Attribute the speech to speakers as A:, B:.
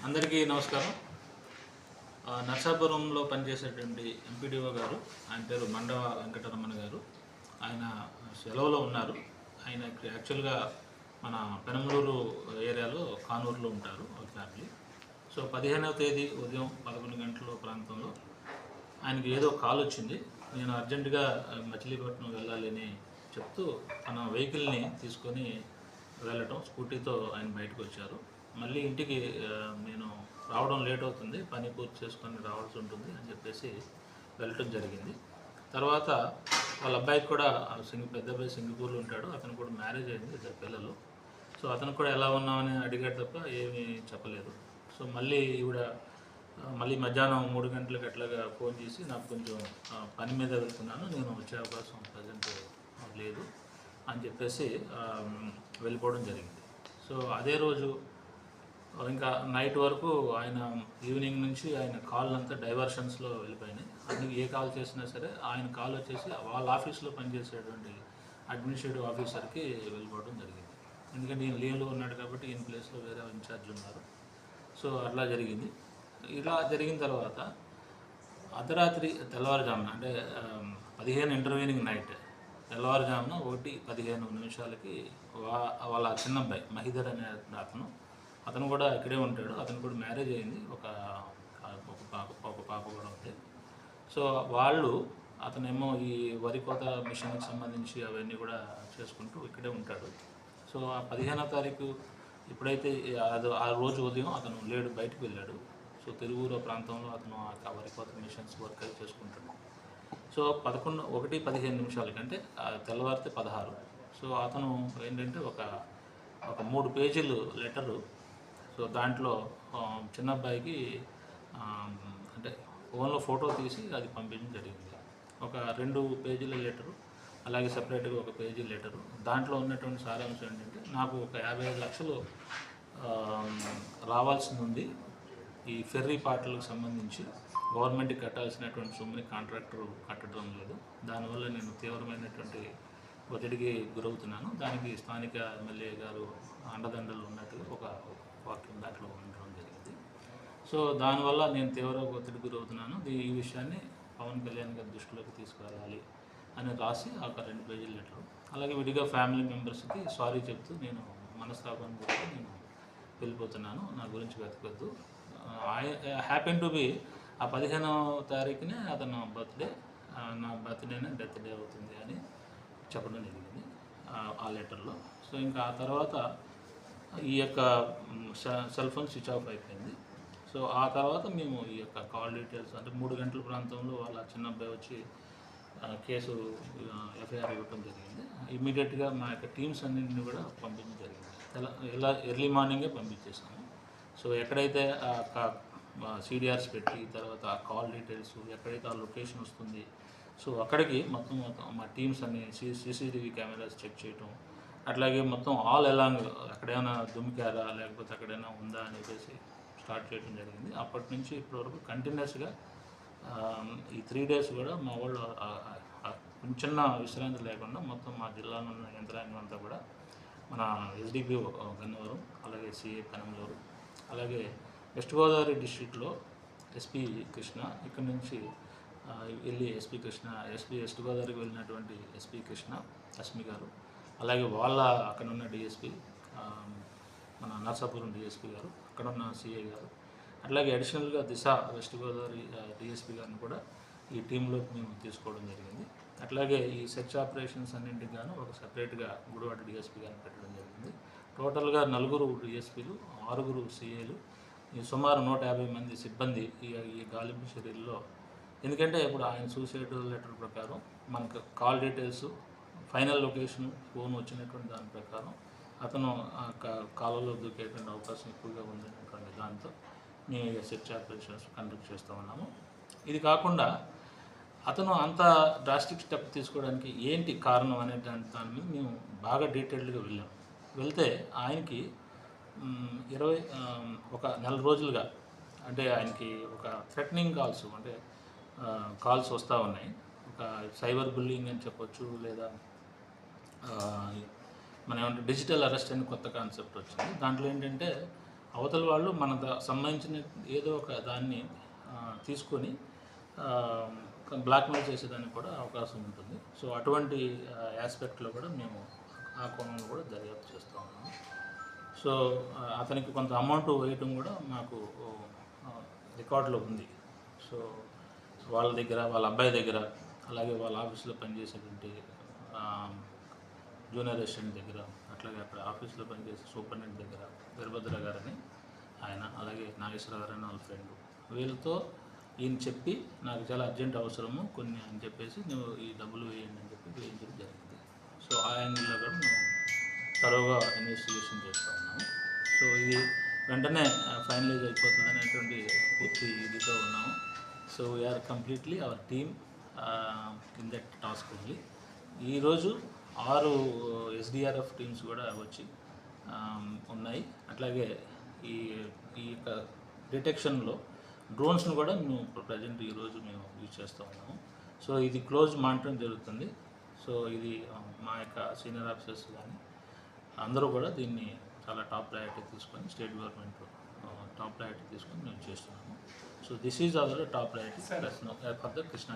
A: అందరికీ నమస్కారం. నర్సాపురంలో పనిచేసేటువంటి ఎంపీడీఓ గారు, ఆయన పేరు మండవ వెంకటరమణ గారు. ఆయన సెలవులో ఉన్నారు. ఆయన యాక్చువల్గా మన పెనమలూరు ఏరియాలో కానూరులో ఉంటారు ఒక ఫ్యామిలీ. సో 15వ తేదీ ఉదయం 11 గంటల ప్రాంతంలో ఆయనకి ఏదో కాల్ వచ్చింది. నేను అర్జెంటుగా మచిలీపట్నం వెళ్ళాలని చెప్తూ తన వెహికల్ని తీసుకొని వెళ్ళటం, స్కూటీతో ఆయన బయటకు వచ్చారు. మళ్ళీ ఇంటికి నేను రావడం లేట్ అవుతుంది, పని పూర్తి చేసుకొని రావాల్సి ఉంటుంది అని చెప్పేసి వెళ్ళటం జరిగింది. తర్వాత వాళ్ళ అబ్బాయికి కూడా పెద్ద అబ్బాయి సింగపూర్లో ఉంటాడు, అతను కూడా మ్యారేజ్ అయింది, 2 పిల్లలు. సో అతను కూడా ఎలా ఉన్నామని అడిగాడు తప్ప ఏమీ చెప్పలేదు. సో మళ్ళీ మధ్యాహ్నం 3 గంటలకు అట్లాగా ఫోన్ చేసి నాకు కొంచెం పని మీద వెళ్తున్నాను, నేను వచ్చే అవకాశం ప్రజెంట్ లేదు అని చెప్పేసి వెళ్ళిపోవడం జరిగింది. సో అదే రోజు ఇంకా నైట్ వరకు ఆయన ఈవినింగ్ నుంచి ఆయన కాల్ అంతా డైవర్షన్స్లో వెళ్ళిపోయినాయి. అందుకు ఏ కాల్ చేసినా సరే ఆయన కాల్ వచ్చేసి వాళ్ళ ఆఫీస్లో పనిచేసేటువంటి అడ్మినిస్ట్రేటివ్ ఆఫీసర్కి వెళ్ళిపోవడం జరిగింది. ఎందుకంటే ఈయన లీవ్లో ఉన్నాడు కాబట్టి ఈయన ప్లేస్లో వేరే ఇన్ఛార్జ్ ఉన్నారు. సో అట్లా జరిగింది. ఇలా జరిగిన తర్వాత అర్ధరాత్రి తెల్లవారుజామున అంటే 15 ఇంటర్వ్యూనింగ్ నైట్ తెల్లవారుజామున 1:15 వాళ్ళ చిన్నబ్బాయి మహిధర్ అనే అతను కూడా ఇక్కడే ఉంటాడు. అతను కూడా మ్యారేజ్ అయింది, ఒక పాప కూడా ఉంది. సో అతనేమో ఈ వరి కోత మిషన్కి సంబంధించి అవన్నీ కూడా చేసుకుంటూ ఇక్కడే ఉంటాడు. సో ఆ 15వ తారీఖు ఎప్పుడైతే ఆ రోజు ఉదయం అతను లేడు, బయటకు వెళ్ళాడు. సో తిరువూరు ప్రాంతంలో అతను ఆ వరి కోత మిషన్స్ వర్క్ అయితే చేసుకుంటాడు. సో 1:15 అంటే తెల్లవారితే 16. సో అతను ఏంటంటే ఒక 3 పేజీలు లెటరు. సో దాంట్లో చిన్నబ్బాయికి అంటే ఫోన్లో ఫోటో తీసి అది పంపించడం జరిగింది. ఒక 2 పేజీల లెటరు, అలాగే సపరేట్గా 1 పేజీ లెటరు. దాంట్లో ఉన్నటువంటి సారాంశం ఏంటంటే, నాకు ఒక 55 లక్షలు రావాల్సింది ఉంది. ఈ ఫెర్రీ పాటలకు సంబంధించి గవర్నమెంట్కి కట్టాల్సినటువంటి సొమ్ముని కాంట్రాక్టర్ కట్టడం లేదు. దానివల్ల నేను తీవ్రమైనటువంటి ఒత్తిడికి గురవుతున్నాను. దానికి స్థానిక ఎమ్మెల్యే గారు అండదండలు ఉన్నట్టుగా ఒక వాక్యం దాంట్లో ఉండడం జరిగింది. సో దానివల్ల నేను తీవ్ర ఒత్తిడికి గురవుతున్నాను. ఈ విషయాన్ని పవన్ కళ్యాణ్ గారి దృష్టిలోకి తీసుకువెళ్ళాలి అని రాసి ఒక 2 పేజీల లెటరు. అలాగే విడిగా ఫ్యామిలీ మెంబర్స్కి సారీ చెప్తూ నేను మనస్తాపాన్ని కూడా నేను వెళ్ళిపోతున్నాను, నా గురించి వెతకొద్దు. హ్యాపీ టు బి ఆ 15వ తారీఖునే అతను బర్త్డే, నా బర్త్డేనే డెత్ డే అవుతుంది అని చెప్పడం జరిగింది ఆ లెటర్లో. సో ఇంకా ఆ తర్వాత ఈ యొక్క సెల్ ఫోన్ స్విచ్ ఆఫ్ అయిపోయింది. సో ఆ తర్వాత మేము ఈ యొక్క కాల్ డీటెయిల్స్ అంటే 3 గంటల ప్రాంతంలో వాళ్ళ చిన్నబ్బాయి వచ్చి కేసు ఎఫ్ఐఆర్ ఇవ్వటం జరిగింది. ఇమీడియట్గా మా యొక్క టీమ్స్ అన్నింటినీ కూడా పంపించడం జరిగింది. ఎర్లీ మార్నింగే పంపించేసాము. సో ఎక్కడైతే CDRs పెట్టి తర్వాత ఆ కాల్ డీటెయిల్స్ ఎక్కడైతే ఆ లొకేషన్ వస్తుంది, సో అక్కడికి మొత్తం మా టీమ్స్ అన్ని CCTV కెమెరాస్ చెక్ చేయటం, అట్లాగే మొత్తం ఆల్ అలాంగ్ ఎక్కడైనా దుమికారా లేకపోతే ఎక్కడైనా ఉందా అని చెప్పేసి స్టార్ట్ చేయడం జరిగింది. అప్పటి నుంచి ఇప్పటివరకు కంటిన్యూస్గా ఈ 3 days కూడా మా వాళ్ళు చిన్న విశ్రాంతి లేకుండా మొత్తం మా జిల్లాలో ఉన్న యంత్రాంగం అంతా కూడా మన SDPO గన్నవరం, అలాగే CA పెనమలూరు, అలాగే వెస్ట్ గోదావరి డిస్ట్రిక్ట్లో SP కృష్ణ, ఇక్కడ నుంచి వెళ్ళి SP వెస్ట్ గోదావరికి వెళ్ళినటువంటి SP కృష్ణ లక్ష్మి గారు, అలాగే అక్కడ ఉన్న DSP మన నర్సాపురం DSP గారు, అక్కడ ఉన్న CA గారు, అట్లాగే అడిషనల్గా దిశ వెస్ట్ గోదావరి DSP గారిని కూడా ఈ టీంలోకి మేము తీసుకోవడం జరిగింది. అట్లాగే ఈ సెర్చ్ ఆపరేషన్స్ అన్నింటికి గాను ఒక సపరేట్గా గుడివాడ DSP గారిని పెట్టడం జరిగింది. టోటల్గా 4 DSPలు, 6 CAలు, ఈ సుమారు 150 మంది సిబ్బంది ఈ గాలింపు చర్యల్లో. ఎందుకంటే ఇప్పుడు ఆయన సూసైడ్ లెటర్ ప్రకారం మనకు call details, final location, phone వచ్చినటువంటి దాని ప్రకారం అతను కాలంలో దూకేటువంటి అవకాశం ఎక్కువగా ఉందనేటువంటి దాంతో మేము సెర్చ్ ఆపరేషన్స్ కండక్ట్ చేస్తూ ఉన్నాము. ఇది కాకుండా అతను అంత డ్రాస్టిక్ స్టెప్ తీసుకోవడానికి ఏంటి కారణం అనే దాని మీద మేము బాగా డీటెయిల్డ్గా వెళ్తే ఆయనకి ఒక 4 రోజులుగా అంటే ఆయనకి ఒక థ్రెటనింగ్ కాల్స్ అంటే కాల్స్ వస్తూ ఉన్నాయి. ఒక సైబర్ బుల్లింగ్ అని చెప్పొచ్చు, లేదా మనం ఏమంటే డిజిటల్ అరెస్ట్ అని కొత్త కాన్సెప్ట్ వచ్చింది. దాంట్లో ఏంటంటే అవతల వాళ్ళు మన సంబంధించిన ఏదో ఒక దాన్ని తీసుకొని బ్లాక్మెయిల్ చేసేదానికి కూడా అవకాశం ఉంటుంది. సో అటువంటి ఆస్పెక్ట్లో కూడా మేము ఆ కోణంలో కూడా దర్యాప్తు చేస్తూ ఉన్నాము. సో అతనికి కొంత అమౌంట్ వేయటం కూడా మాకు రికార్డులో ఉంది. సో వాళ్ళ దగ్గర, వాళ్ళ అబ్బాయి దగ్గర, అలాగే వాళ్ళ ఆఫీస్లో పనిచేసేటువంటి జూనియర్ అసిస్టెంట్ దగ్గర, అట్లాగే అక్కడ ఆఫీస్లో పనిచేసే సూపరింటెండెంట్ దగ్గర వీరభద్ర గారని ఆయన, అలాగే నాగేశ్వరరావు గారని వాళ్ళ ఫ్రెండ్, వీళ్ళతో ఈయన చెప్పి నాకు చాలా అర్జెంట్ అవసరము కొన్ని అని చెప్పేసి నువ్వు ఈ డబ్బులు వేయండి అని చెప్పి వేయించడం జరిగింది. సో ఆ యాంగిల్లో కూడా మేము తరోగా ఇన్వెస్టిగేషన్ చేస్తూ ఉన్నాము. సో ఇది వెంటనే ఫైనలైజ్ అయిపోతుంది అనేటువంటి పూర్తి ఇదితో ఉన్నాము. So we are completely our team in that task only. ఈరోజు 6 ఎస్డిఆర్ఎఫ్ టీమ్స్ కూడా వచ్చి ఉన్నాయి. అట్లాగే ఈ యొక్క డిటెక్షన్లో డ్రోన్స్ను కూడా మేము ప్రజెంట్ ఈరోజు మేము యూజ్ చేస్తూ ఉన్నాము. సో ఇది క్లోజ్ మానిటరింగ్ జరుగుతుంది. సో ఇది మా యొక్క సీనియర్ ఆఫీసర్స్ కానీ అందరూ కూడా దీన్ని చాలా టాప్ ప్రయారిటీ తీసుకొని, స్టేట్ గవర్నమెంట్ టాప్ ప్రయారిటీ తీసుకొని మేము చేస్తున్నాము. So this is our top priority for the Krishna.